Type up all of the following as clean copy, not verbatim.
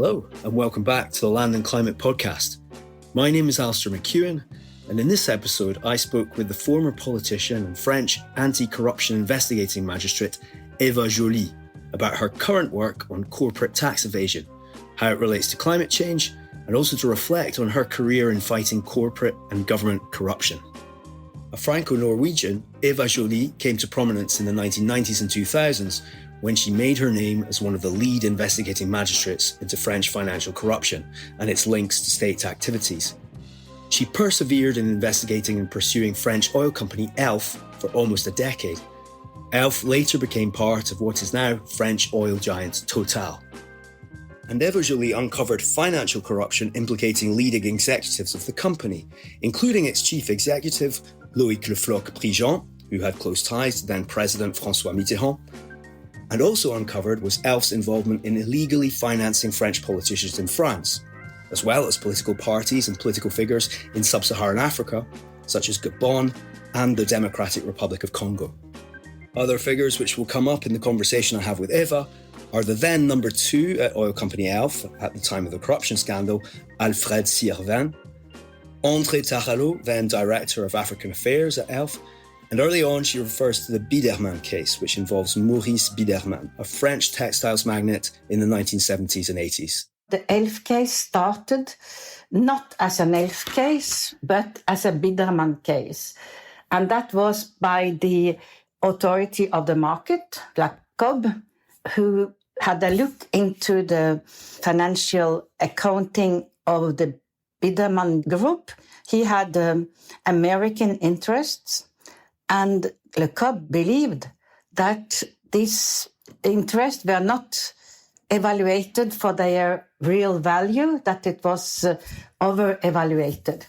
Hello, and welcome back to the Land and Climate Podcast. My name is Alasdair McEwen, and in this episode, I spoke with the former politician and French anti-corruption investigating magistrate Eva Joly about her current work on corporate tax evasion, how it relates to climate change, and also to reflect on her career in fighting corporate and government corruption. A Franco-Norwegian, Eva Joly came to prominence in the 1990s and 2000s when she made her name as one of the lead investigating magistrates into French financial corruption and its links to state activities. She persevered in investigating and pursuing French oil company Elf for almost a decade. Elf later became part of what is now French oil giant Total. And Eva Joly uncovered financial corruption implicating leading executives of the company, including its chief executive, Loïc Le Floch-Prigent, who had close ties to then President François Mitterrand, and also uncovered was Elf's involvement in illegally financing French politicians in France, as well as political parties and political figures in sub-Saharan Africa, such as Gabon and the Democratic Republic of Congo. Other figures which will come up in the conversation I have with Eva are the then number 2 at oil company Elf at the time of the corruption scandal, Alfred Siervin, André Taralot, then director of African Affairs at Elf, and early on she refers to the Biderman case, which involves Maurice Biderman, a French textiles magnate in the 1970s and 80s. The Elf case started not as an Elf case, but as a Biderman case. And that was by the authority of the market, La COB, who had a look into the financial accounting of the Biderman group. He had American interests, and Le COB believed that these interests were not evaluated for their real value, that it was over-evaluated.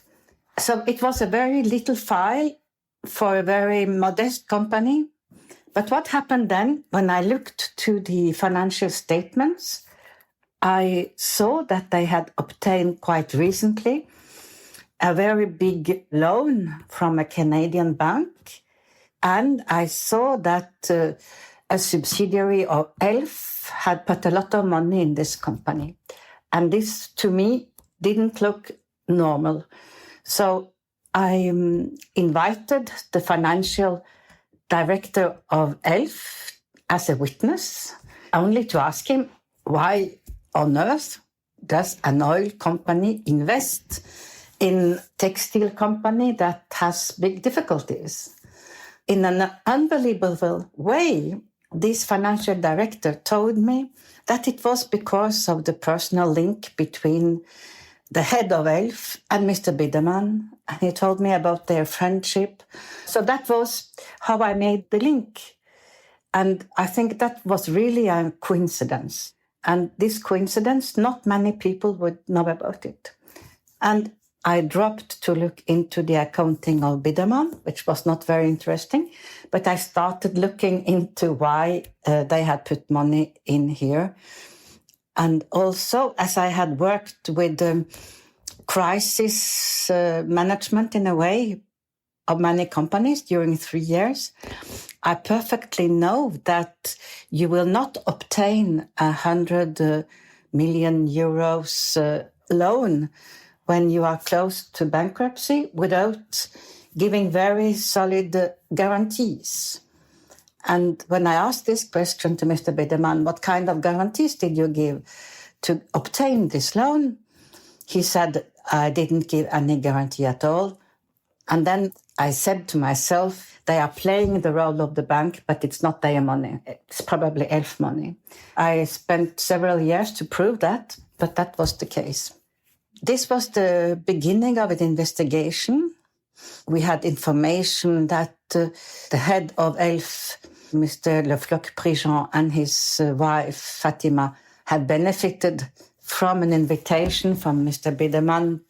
So it was a very little file for a very modest company. But what happened then, when I looked to the financial statements, I saw that they had obtained quite recently a very big loan from a Canadian bank. And I saw that a subsidiary of Elf had put a lot of money in this company. And this, to me, didn't look normal. So I invited the financial director of Elf as a witness, only to ask him, why on earth does an oil company invest in textile company that has big difficulties? In an unbelievable way, this financial director told me that it was because of the personal link between the head of Elf and Mr. Biderman, and he told me about their friendship. So that was how I made the link. And I think that was really a coincidence. And this coincidence, not many people would know about it. And I dropped to look into the accounting of Biderman, which was not very interesting, but I started looking into why they had put money in here. And also, as I had worked with crisis management in a way of many companies during 3 years, I perfectly know that you will not obtain 100 million euros loan when you are close to bankruptcy without giving very solid guarantees. And when I asked this question to Mr. Biderman, what kind of guarantees did you give to obtain this loan? He said, I didn't give any guarantee at all. And then I said to myself, they are playing the role of the bank, but it's not their money. It's probably Elf money. I spent several years to prove that, but that was the case. This was the beginning of an investigation. We had information that the head of Elf, Mr. Le Floch-Prigent, and his wife, Fatima, had benefited from an invitation from Mr. Biderman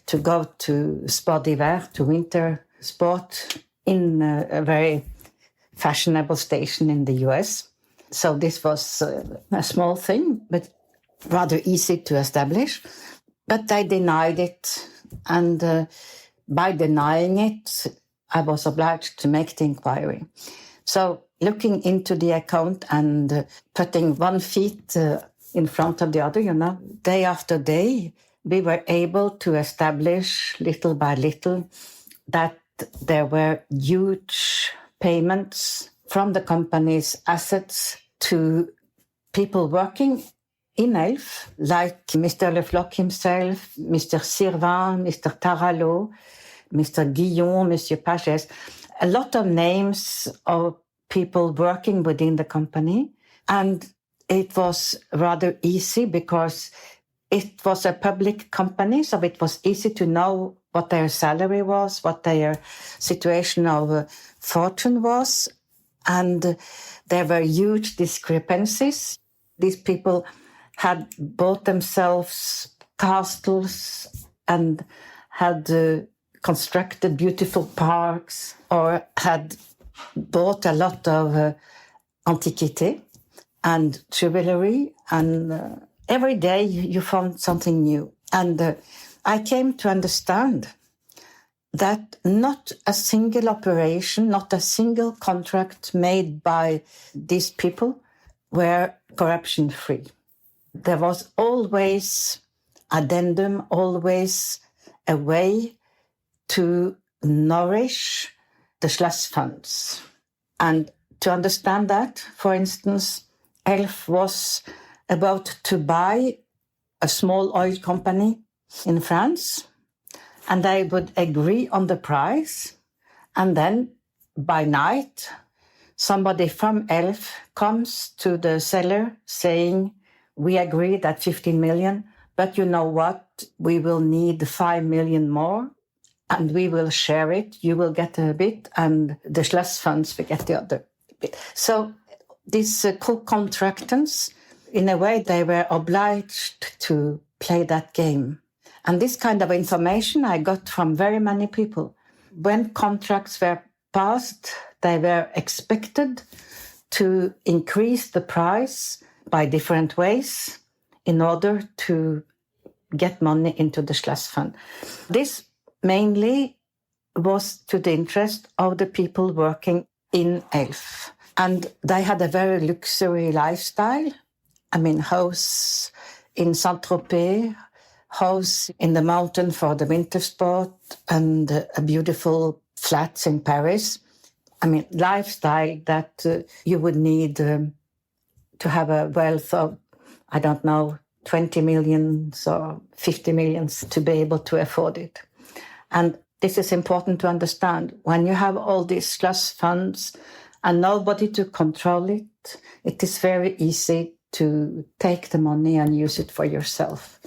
to go to sport d'hiver, to winter sport, in a very fashionable station in the US. So this was a small thing, but rather easy to establish. But they denied it, and by denying it, I was obliged to make the inquiry. So looking into the account and putting 1 foot in front of the other, Day after day, we were able to establish little by little that there were huge payments from the company's assets to people working in Elf, like Mr. Lefloc himself, Mr. Sirvin, Mr. Taralot, Mr. Guillon, Monsieur Pages, a lot of names of people working within the company. And it was rather easy because it was a public company, so it was easy to know what their salary was, what their situation of fortune was. And there were huge discrepancies. These people had bought themselves castles and had constructed beautiful parks, or had bought a lot of antiquité and jewelry, and every day you found something new. And I came to understand that not a single operation, not a single contract made by these people were corruption-free. There was always addendum, always a way to nourish the Schloss funds. And to understand that, for instance, Elf was about to buy a small oil company in France, and they would agree on the price. And then by night, somebody from Elf comes to the seller saying, we agreed at 15 million, but you know what? We will need 5 million more, and we will share it. You will get a bit, and the Schloss funds will get the other bit. So these co-contractants, in a way, they were obliged to play that game. And this kind of information I got from very many people. When contracts were passed, they were expected to increase the price by different ways in order to get money into the Schloss fund. This mainly was to the interest of the people working in Elf. And they had a very luxury lifestyle. I mean, house in Saint-Tropez, house in the mountain for the winter sport, and a beautiful flats in Paris. I mean, lifestyle that you would need to have a wealth of, 20 millions or 50 millions to be able to afford it. And this is important to understand. When you have all these Schloss funds and nobody to control it, it is very easy to take the money and use it for yourself.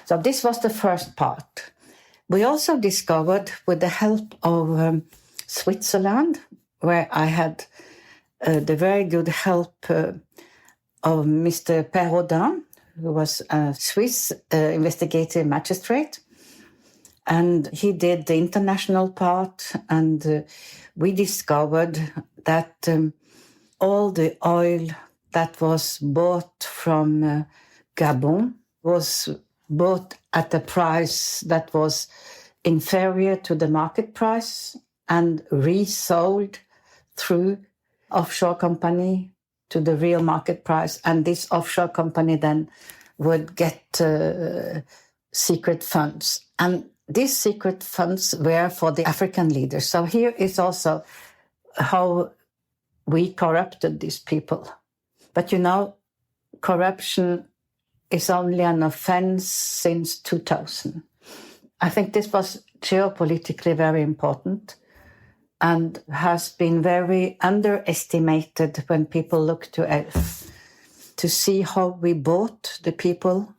So this was the first part. We also discovered, with the help of Switzerland, where I had the very good help of Mr. Perraudin, who was a Swiss investigative magistrate, and he did the international part, and we discovered that all the oil that was bought from Gabon was bought at a price that was inferior to the market price and resold through offshore company to the real market price. And this offshore company then would get secret funds. And these secret funds were for the African leaders. So here is also how we corrupted these people. But corruption is only an offense since 2000. I think this was geopolitically very important and has been very underestimated when people look to Elf, to see how we bought the people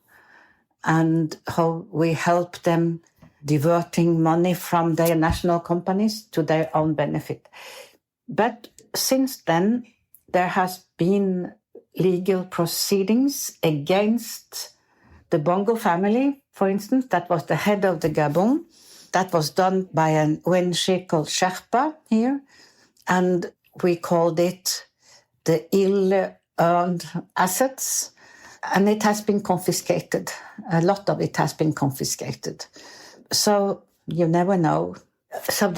and how we helped them diverting money from their national companies to their own benefit. But since then, there has been legal proceedings against the Bongo family, for instance. That was the head of the Gabon. That was done by an ONG called Sherpa here. And we called it the ill-earned assets. And it has been confiscated. A lot of it has been confiscated. So you never know. So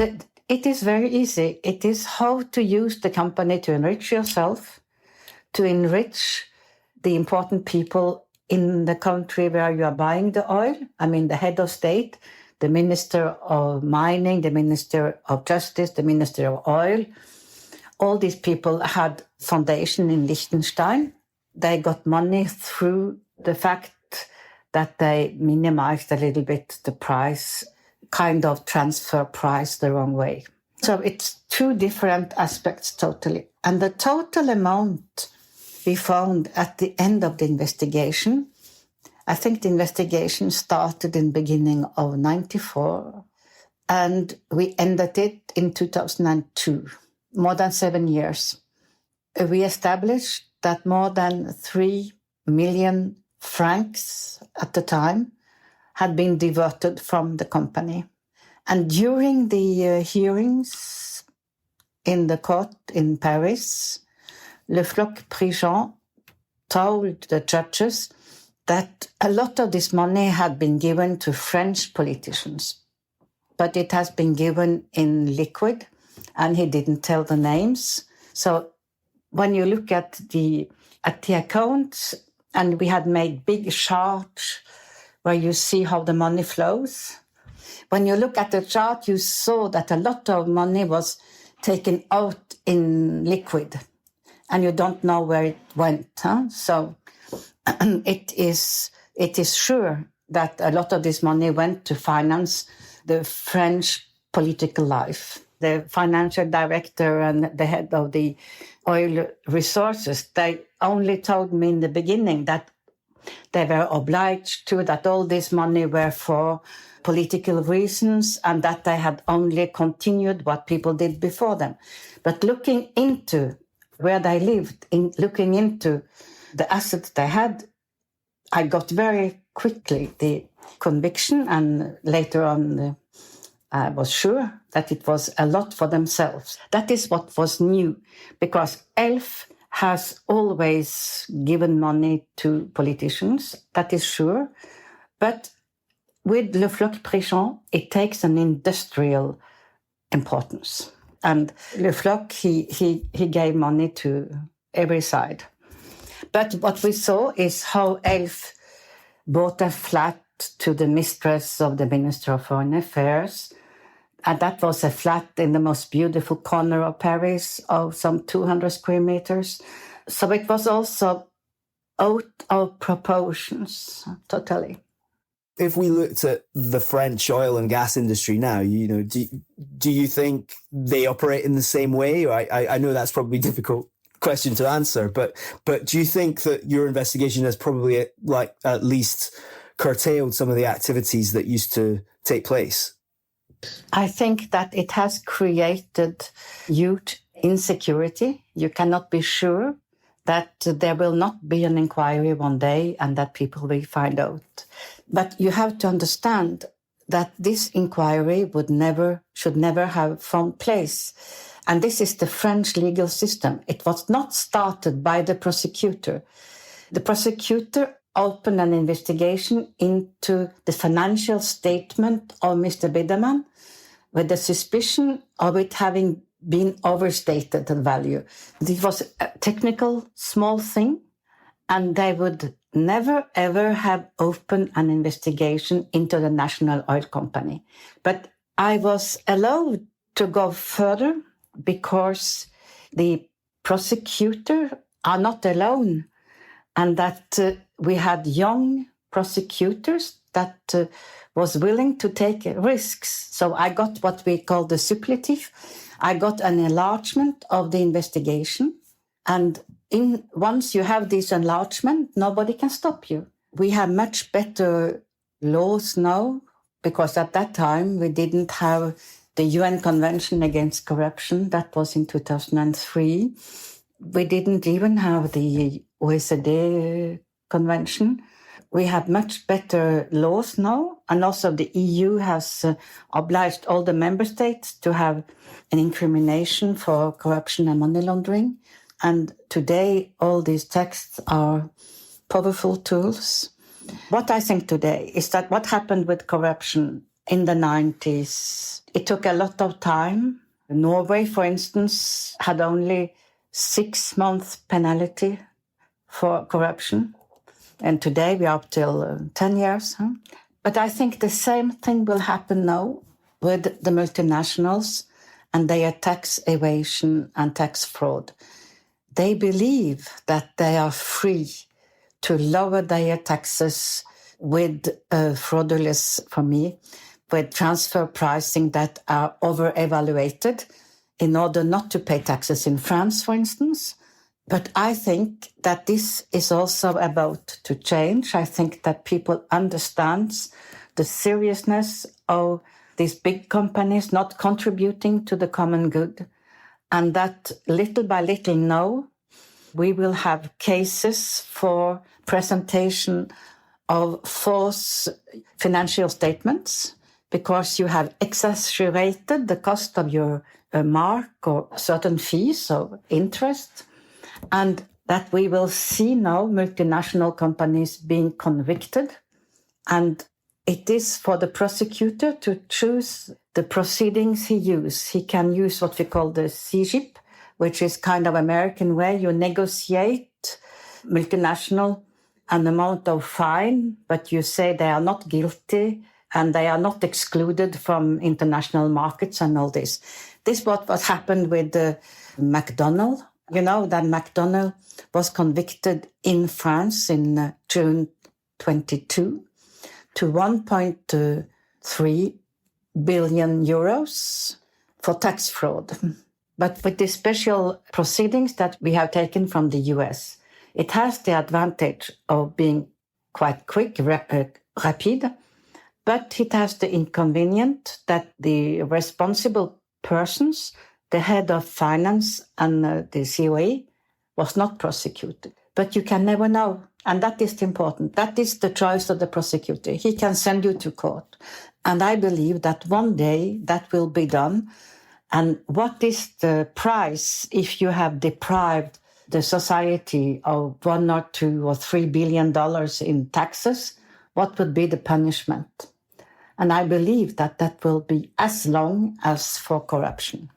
it is very easy. It is how to use the company to enrich yourself, to enrich the important people in the country where you are buying the oil. I mean, the head of state, the Minister of Mining, the Minister of Justice, the Minister of Oil, all these people had foundation in Liechtenstein. They got money through the fact that they minimized a little bit the price, kind of transfer price the wrong way. So it's two different aspects totally. And the total amount we found at the end of the investigation, I think the investigation started in the beginning of 1994, and we ended it in 2002, more than 7 years. We established that more than 3 million francs at the time had been diverted from the company. And during the hearings in the court in Paris, Le Floch-Prigent told the judges that a lot of this money had been given to French politicians, but it has been given in liquid, and he didn't tell the names. So when you look at the accounts, and we had made big charts where you see how the money flows. When you look at the chart, you saw that a lot of money was taken out in liquid, and you don't know where it went. So it is sure that a lot of this money went to finance the French political life. The financial director and the head of the oil resources, they only told me in the beginning that they were obliged to, that all this money were for political reasons and that they had only continued what people did before them. But looking into where they lived, looking into the assets they had, I got very quickly the conviction, and later on I was sure that it was a lot for themselves. That is what was new, because Elf has always given money to politicians, that is sure. But with Le Floch-Prigent, it takes an industrial importance. And Le Floch, he gave money to every side. But what we saw is how Elf bought a flat to the mistress of the Minister of Foreign Affairs. And that was a flat in the most beautiful corner of Paris of some 200 square meters. So it was also out of proportions, totally. If we looked at the French oil and gas industry now, do you think they operate in the same way? I know that's probably a difficult question to answer, but do you think that your investigation has probably at least curtailed some of the activities that used to take place? I think that it has created huge insecurity. You cannot be sure that there will not be an inquiry one day and that people will find out. But you have to understand that this inquiry should never have found place. And this is the French legal system. It was not started by the prosecutor. The prosecutor opened an investigation into the financial statement of Mr. Biderman with the suspicion of it having been overstated in value. This was a technical small thing, and they would never ever have opened an investigation into the National Oil Company. But I was allowed to go further because the prosecutor are not alone, and that we had young prosecutors that was willing to take risks. So I got what we call the suppletive. I got an enlargement of the investigation. And once you have this enlargement, nobody can stop you. We have much better laws now, because at that time we didn't have the UN Convention Against Corruption. That was in 2003. We didn't even have the OECD Convention. We have much better laws now, and also the EU has obliged all the member states to have an incrimination for corruption and money laundering. And today, all these texts are powerful tools. What I think today is that what happened with corruption in the 90s, it took a lot of time. Norway, for instance, had only 6 months penalty for corruption. And today we are up till 10 years. But I think the same thing will happen now with the multinationals and their tax evasion and tax fraud. They believe that they are free to lower their taxes with fraudulence, for me, with transfer pricing that are over-evaluated in order not to pay taxes in France, for instance. But I think that this is also about to change. I think that people understand the seriousness of these big companies not contributing to the common good, and that little by little now we will have cases for presentation of false financial statements because you have exaggerated the cost of your mark or certain fees or interest, and that we will see now multinational companies being convicted. And it is for the prosecutor to choose the proceedings he uses. He can use what we call the CGIP, which is kind of American way. You negotiate multinational an amount of fine, but you say they are not guilty and they are not excluded from international markets and all this. This is what happened with McDonald's. You know that McDonald's was convicted in France in June 22 to 1.3 billion euros for tax fraud. But with the special proceedings that we have taken from the US, it has the advantage of being quite quick, rapid, but it has the inconvenience that the responsible persons, the head of finance and the COE, was not prosecuted. But you can never know. And that is important. That is the choice of the prosecutor. He can send you to court. And I believe that one day that will be done. And what is the price if you have deprived the society of $1 or $2 or $3 billion in taxes? What would be the punishment? And I believe that that will be as long as for corruption.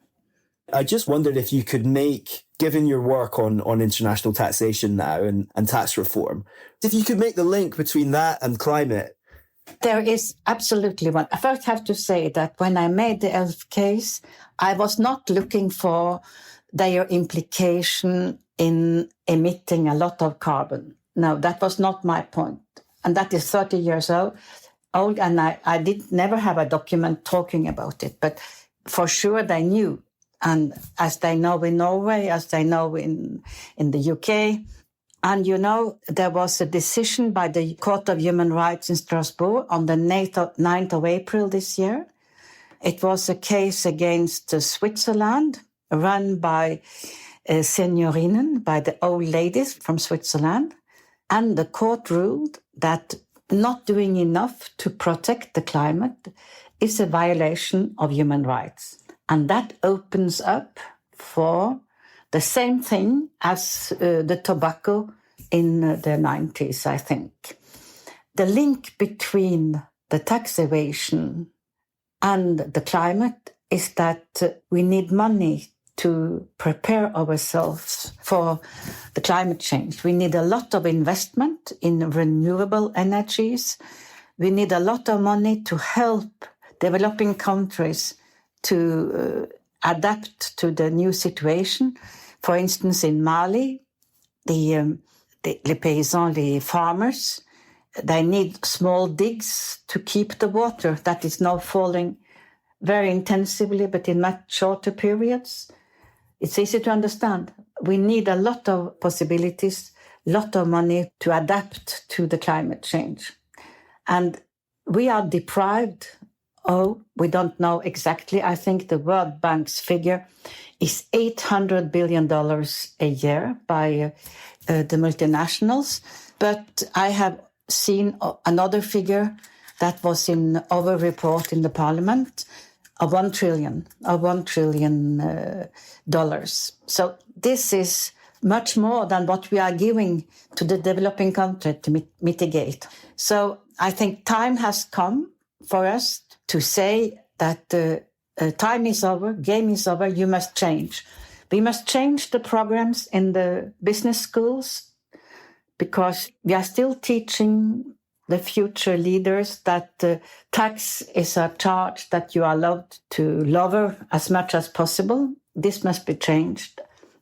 I just wondered if you could make, given your work on international taxation now and tax reform, if you could make the link between that and climate. There is absolutely one. I first have to say that when I made the Elf case, I was not looking for their implication in emitting a lot of carbon. No, that was not my point. And that is 30 years old and I did never have a document talking about it. But for sure they knew. And as they know in Norway, as they know in the UK. And, you know, there was a decision by the Court of Human Rights in Strasbourg on the 9th of April this year. It was a case against Switzerland run by Seniorinnen, by the old ladies from Switzerland. And the court ruled that not doing enough to protect the climate is a violation of human rights. And that opens up for the same thing as the tobacco in the 90s, I think. The link between the tax evasion and the climate is that we need money to prepare ourselves for the climate change. We need a lot of investment in renewable energies. We need a lot of money to help developing countries to adapt to the new situation. For instance, in Mali, les paysans, the farmers, they need small digs to keep the water that is now falling very intensively, but in much shorter periods. It's easy to understand. We need a lot of possibilities, a lot of money to adapt to the climate change. And we are deprived. We don't know exactly. I think the World Bank's figure is $800 billion a year by the multinationals. But I have seen another figure that was in our report in the parliament of $1 trillion dollars. So this is much more than what we are giving to the developing country to mitigate. So I think time has come for us to say that time is over, game is over, you must change. We must change the programs in the business schools because we are still teaching the future leaders that tax is a charge that you are allowed to lower as much as possible. This must be changed.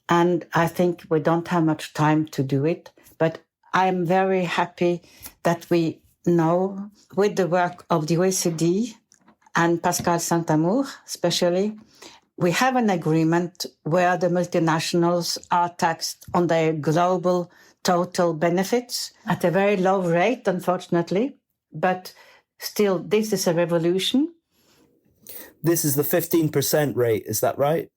And I think we don't have much time to do it. But I'm very happy that we know, with the work of the OECD and Pascal Saint-Amour especially, we have an agreement where the multinationals are taxed on their global total benefits at a very low rate, unfortunately. But still, this is a revolution. This is the 15% rate, is that right?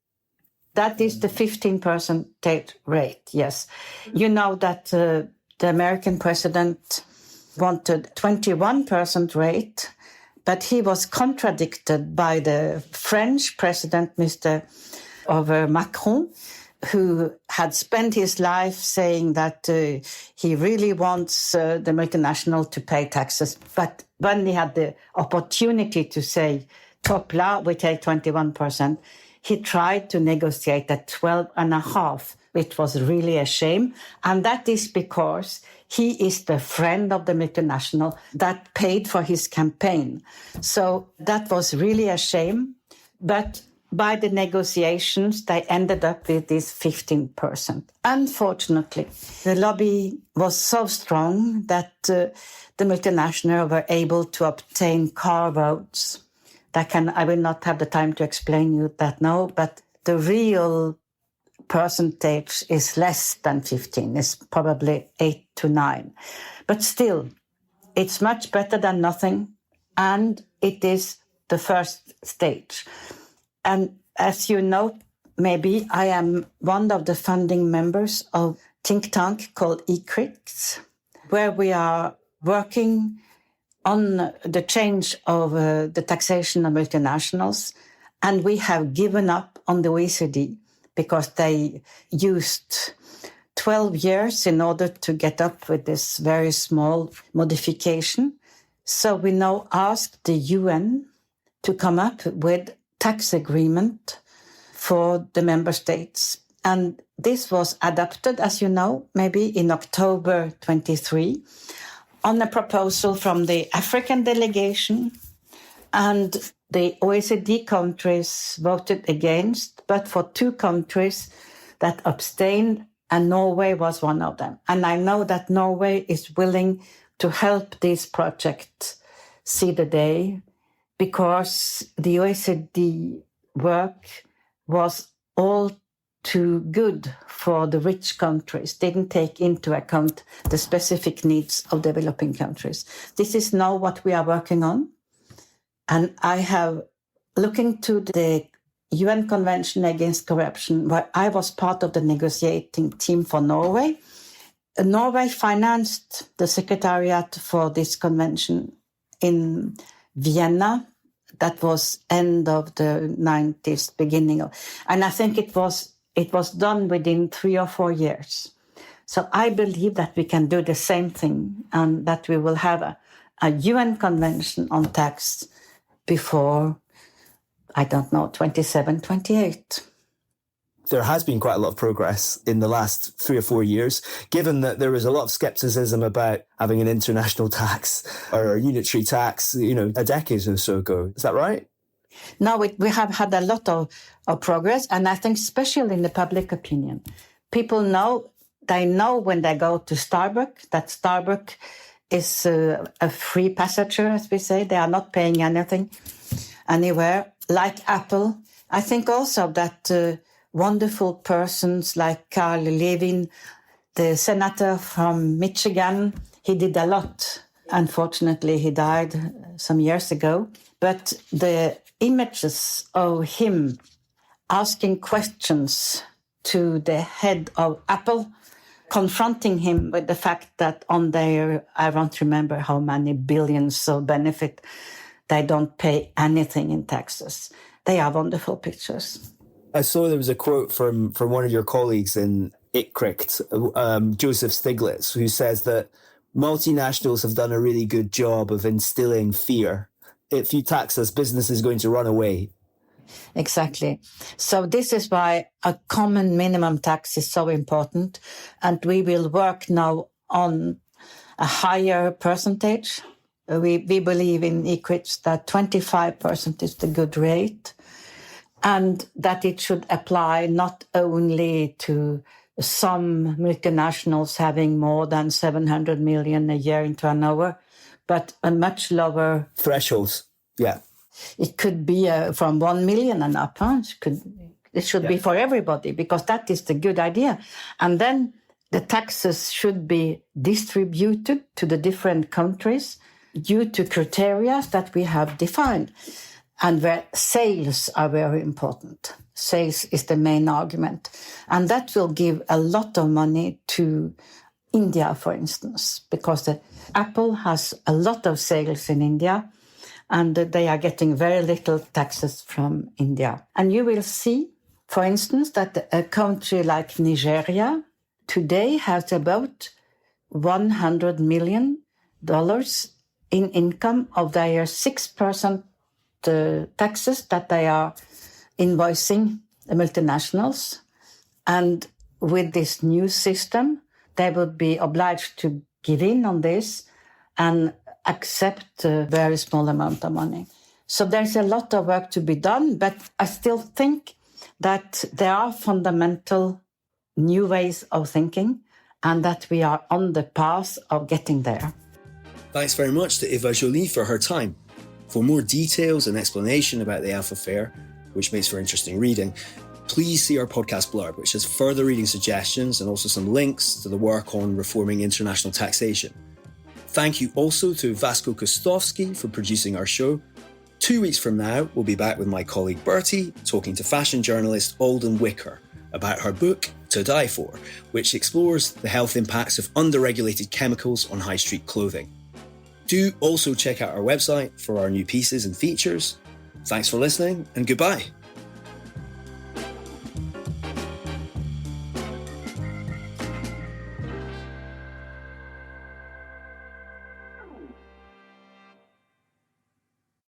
That is the 15% rate, yes. You know that the American president wanted 21% rate, but he was contradicted by the French president, Mr. Macron, who had spent his life saying that he really wants the multinational to pay taxes. But when he had the opportunity to say, top là, we take 21%, he tried to negotiate at 12.5%, which was really a shame. And that is because he is the friend of the multinational that paid for his campaign. So that was really a shame. But by the negotiations, they ended up with this 15%. Unfortunately, the lobby was so strong that the multinational were able to obtain car votes. I will not have the time to explain you that now, but the real percentage is less than 15. It's probably 8 to 9. But still, it's much better than nothing, and it is the first stage. And as you know, maybe I am one of the founding members of a think tank called ICRICT, where we are working on the change of the taxation of multinationals. And we have given up on the OECD because they used 12 years in order to get up with this very small modification. So we now ask the UN to come up with tax agreement for the member states. And this was adopted, as you know, maybe in October 23, on a proposal from the African delegation, and the OECD countries voted against, but for 2 countries that abstained, and Norway was one of them. And I know that Norway is willing to help this project see the day, because the OECD work was all too good for the rich countries, didn't take into account the specific needs of developing countries. This is now what we are working on. And I have looking to the UN Convention Against Corruption, where I was part of the negotiating team for Norway. Norway financed the secretariat for this convention in Vienna. That was end of the 90s, beginning of, and I think it was done within 3 or 4 years. So I believe that we can do the same thing, and that we will have a UN convention on tax before, 27, 28. There has been quite a lot of progress in the last 3 or 4 years, given that there was a lot of skepticism about having an international tax or a unitary tax, a decade or so ago. Is that right? No, we have had a lot of progress, and I think especially in the public opinion. People know when they go to Starbucks that Starbucks is a free passenger, as we say. They are not paying anything anywhere, like Apple. I think also that wonderful persons like Carl Levin, the senator from Michigan, he did a lot. Unfortunately, he died some years ago. But the images of him asking questions to the head of Apple, confronting him with the fact that on their, I don't remember how many billions of benefit, they don't pay anything in taxes. They are wonderful pictures. I saw there was a quote from one of your colleagues in ICRICT, Joseph Stiglitz, who says that multinationals have done a really good job of instilling fear. If you tax us, business is going to run away. Exactly. So this is why a common minimum tax is so important. And we will work now on a higher percentage. We believe in ICRICT that 25% is the good rate, and that it should apply not only to some multinationals having more than 700 million a year in turnover, but a much lower thresholds. Yeah. It could be from 1 million and up. It should be for everybody, because that is the good idea. And then the taxes should be distributed to the different countries due to criteria that we have defined, and where sales are very important. Sales is the main argument. And that will give a lot of money to India, for instance, because Apple has a lot of sales in India, and they are getting very little taxes from India. And you will see, for instance, that a country like Nigeria today has about $100 million in income of their 6% taxes that they are invoicing the multinationals. And with this new system, they would be obliged to give in on this and accept a very small amount of money. So there's a lot of work to be done, but I still think that there are fundamental new ways of thinking and that we are on the path of getting there. Thanks very much to Eva Joly for her time. For more details and explanation about the Elf Affair, which makes for interesting reading, please see our podcast blurb, which has further reading suggestions and also some links to the work on reforming international taxation. Thank you also to Vasco Kostovsky for producing our show. 2 weeks from now, we'll be back with my colleague Bertie talking to fashion journalist Alden Wicker about her book, To Die For, which explores the health impacts of under-regulated chemicals on high street clothing. Do also check out our website for our new pieces and features. Thanks for listening, and goodbye.